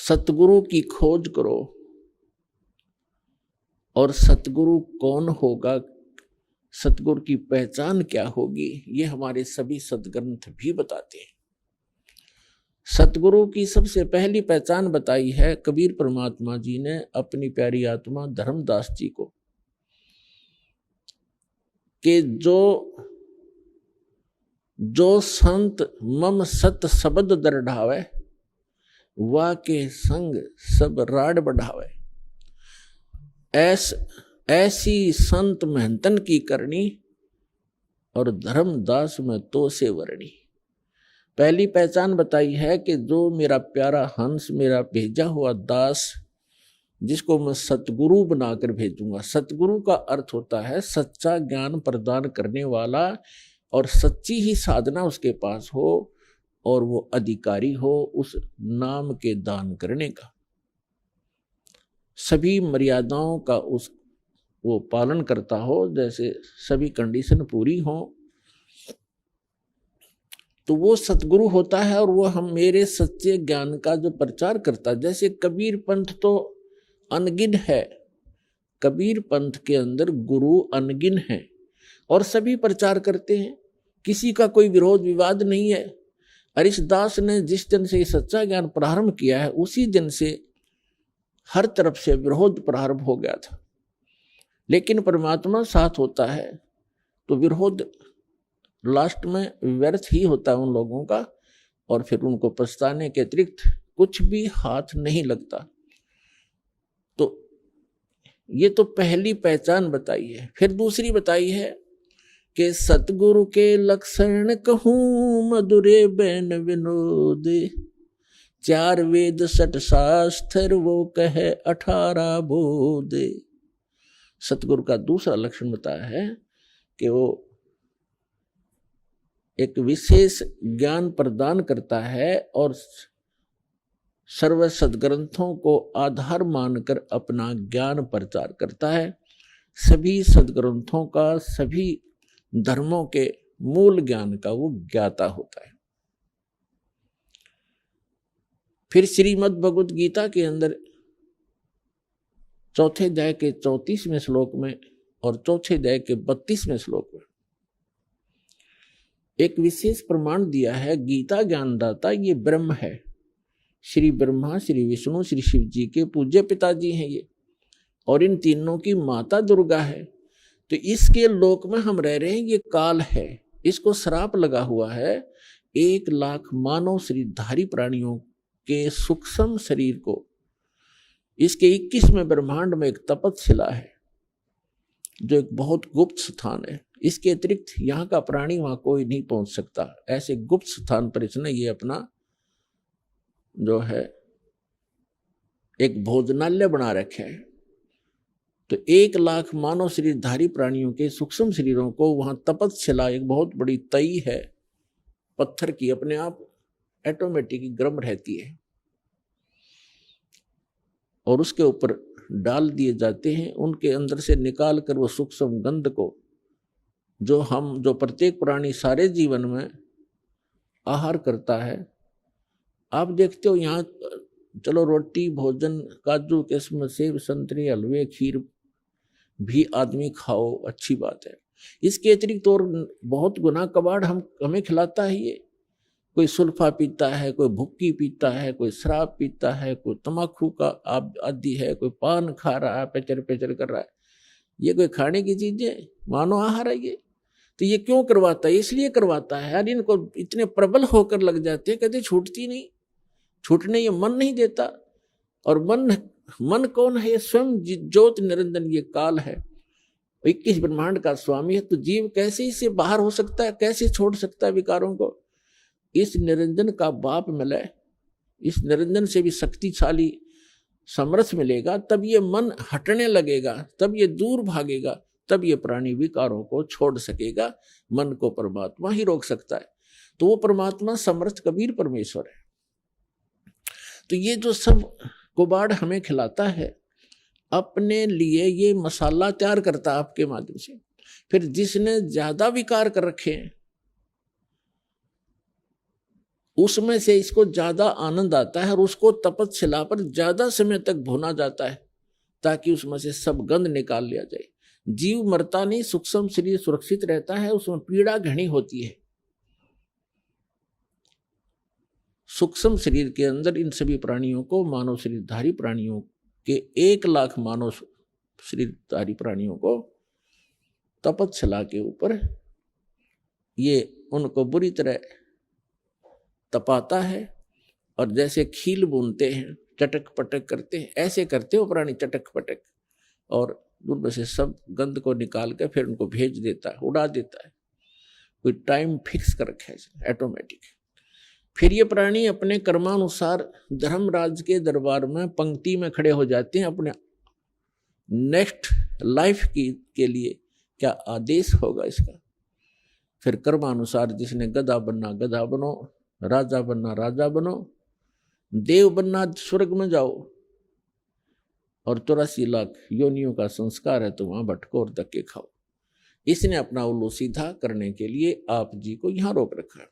सतगुरु की खोज करो। और सतगुरु कौन होगा, सतगुरु की पहचान क्या होगी, ये हमारे सभी सदग्रंथ भी बताते हैं। सतगुरु की सबसे पहली पहचान बताई है कबीर परमात्मा जी ने अपनी प्यारी आत्मा धर्मदास जी को, कि जो संत मम सत शब्द दरढ़ावे, वा के संग सब राड बढ़ावे। ऐसी संत महंतन की करनी, और धर्मदास में तो से वर्णी। पहली पहचान बताई है कि जो मेरा प्यारा हंस, मेरा भेजा हुआ दास, जिसको मैं सतगुरु बनाकर भेजूंगा। सतगुरु का अर्थ होता है सच्चा ज्ञान प्रदान करने वाला, और सच्ची ही साधना उसके पास हो, और वो अधिकारी हो उस नाम के दान करने का, सभी मर्यादाओं का वो पालन करता हो, जैसे सभी कंडीशन पूरी हो, तो वो सतगुरु होता है। और वो हम मेरे सच्चे ज्ञान का जो प्रचार करता है, जैसे कबीर पंथ तो अनगिन है, कबीर पंथ के अंदर गुरु अनगिन है और सभी प्रचार करते हैं, किसी का कोई विरोध विवाद नहीं है। हरिदास ने जिस दिन से सच्चा ज्ञान प्रारंभ किया है, उसी दिन से हर तरफ से विरोध प्रारंभ हो गया था। लेकिन परमात्मा साथ होता है तो विरोध लास्ट में व्यर्थ ही होता है उन लोगों का, और फिर उनको पछताने के अतिरिक्त कुछ भी हाथ नहीं लगता। तो ये तो पहली पहचान बताई है। फिर दूसरी बताई है कि सतगुरु के लक्षण कहूं मधुरे बैन विनोद, 4 वेद 6 शास्त्र वो कहे 18 बोध। सतगुरु का दूसरा लक्षण बताया है कि वो एक विशेष ज्ञान प्रदान करता है और सर्व सदग्रंथों को आधार मानकर अपना ज्ञान प्रचार करता है। सभी सदग्रंथों का, सभी धर्मों के मूल ज्ञान का वो ज्ञाता होता है। फिर श्रीमद् भगवद गीता के अंदर चौथे अध्याय के 34वें श्लोक में और चौथे अध्याय के 32वें श्लोक में एक विशेष प्रमाण दिया है। गीता ज्ञानदाता ये ब्रह्म है, श्री ब्रह्मा, श्री विष्णु, श्री शिव जी के पूज्य पिताजी हैं ये, और इन तीनों की माता दुर्गा है। तो इसके लोक में हम रह रहे हैं, ये काल है, इसको श्राप लगा हुआ है। 1 लाख मानव शरीरधारी प्राणियों के सूक्ष्म शरीर को, इसके 21वें ब्रह्मांड में एक तपतशिला है जो एक बहुत गुप्त स्थान है। इसके अतिरिक्त यहाँ का प्राणी वहां कोई नहीं पहुंच सकता। ऐसे गुप्त स्थान पर इसने ये अपना जो है एक भोजनालय बना रखे है। तो 1 लाख मानव शरीरधारी प्राणियों के सूक्ष्म शरीरों को वहां तपतशिला, एक बहुत बड़ी तई है पत्थर की, अपने आप ऑटोमेटिक गर्म रहती है, और उसके ऊपर डाल दिए जाते हैं। उनके अंदर से निकाल कर वो सूक्ष्म गंध को जो प्रत्येक प्राणी सारे जीवन में आहार करता है। आप देखते हो यहाँ चलो रोटी, भोजन, काजू, किस्म, सेब, संतरे, हलवे, खीर भी आदमी खाओ, अच्छी बात है। इसके अतिरिक्त और बहुत गुना कबाड़ हमें खिलाता है ये। कोई सुल्फा पीता है, कोई भुक्की पीता है, कोई शराब पीता है, कोई तम्बाकू का आदी है, कोई पान खा रहा है, पेचर पेचर कर रहा है। ये कोई खाने की चीज है? मानो आहार है ये। तो ये क्यों करवाता है? इसलिए करवाता है यार, इनको इतने प्रबल होकर लग जाते हैं, कहते छूटती नहीं, छूटने ये मन नहीं देता। और मन कौन है? ये स्वयं ज्योत निरंजन, ये काल है, 21 ब्रह्मांड का स्वामी है। तो जीव कैसे इससे बाहर हो सकता है, कैसे छोड़ सकता है विकारों को? इस निरंजन का बाप मिले, इस निरंजन से भी शक्तिशाली समर्थ मिलेगा, तब ये मन हटने लगेगा, तब ये दूर भागेगा, तब ये प्राणी विकारों को छोड़ सकेगा। मन को परमात्मा ही रोक सकता है। तो वो परमात्मा समर्थ कबीर परमेश्वर है। तो ये जो सब कुबाड़ हमें खिलाता है, अपने लिए ये मसाला तैयार करता है आपके माध्यम से। फिर जिसने ज्यादा विकार कर रखे हैं उसमें से इसको ज्यादा आनंद आता है और उसको तपस्या पर ज्यादा समय तक भुना जाता है ताकि उसमें से सब गंध निकाल लिया जाए। जीव मरता नहीं, सूक्ष्म शरीर सुरक्षित रहता है, उसमें पीड़ा घनी होती है। सूक्ष्म शरीर के अंदर इन सभी प्राणियों को, मानव शरीरधारी प्राणियों के 1 लाख मानव शरीरधारी प्राणियों को तपस्या के ऊपर ये उनको बुरी तरह तपाता है। और जैसे खील बुनते हैं, चटक पटक करते हैं, ऐसे करते हो प्राणी चटक पटक, और उनमें से सब गंध को निकाल कर फिर उनको भेज देता है, उड़ा देता है। कोई टाइम फिक्स कर रखा है ऑटोमेटिक। फिर ये प्राणी अपने कर्मानुसार धर्मराज के दरबार में पंक्ति में खड़े हो जाते हैं अपने नेक्स्ट लाइफ के लिए क्या आदेश होगा इसका। फिर कर्मानुसार जिसने गधा बनना गधा बनो, राजा बनना राजा बनो, देव बनना स्वर्ग में जाओ, और 84 लाख योनियों का संस्कार है तो वहां भटको और धक्के खाओ। इसने अपना उल्लू सीधा करने के लिए आप जी को यहां रोक रखा है।